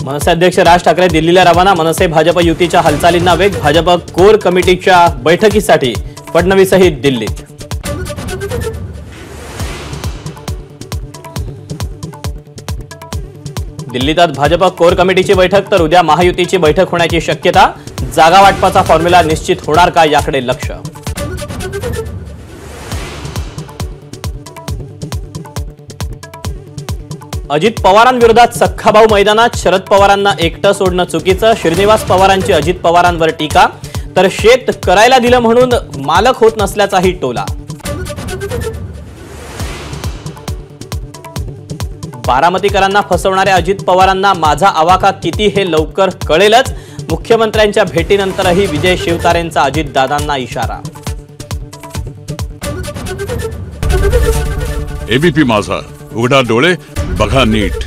मनसे अध्यक्ष राज ठाकरे दिल्लीला रवाना। मनसे भाजप युतीच्या हालचालींना वेग। भाजप कोर कमिटीच्या बैठकीसाठी फडणवीसही दिल्लीत। दिल्लीत आज भाजप कोर कमिटीची बैठक, तर उद्या महायुतीची बैठक होण्याची शक्यता। जागा वाटपाचा फॉर्म्युला निश्चित होणार का याकडे लक्ष। अजित पवारांविरोधात सख्खाभाऊ मैदानात। शरद पवारांना एकटं सोडणं चुकीचं। श्रीनिवास पवारांची अजित पवारांवर टीका, तर शेत करायला दिलं म्हणून मालक होत नसल्याचाही टोला। बारामतीकरांना फसवणाऱ्या अजित पवारांना माझा आवाका किती हे लवकर कळेलच। मुख्यमंत्र्यांच्या भेटीनंतरही विजय शिवतारेंचा अजितदादांना इशारा। एबीपी माझा, उघडा डोळे बघा नीट।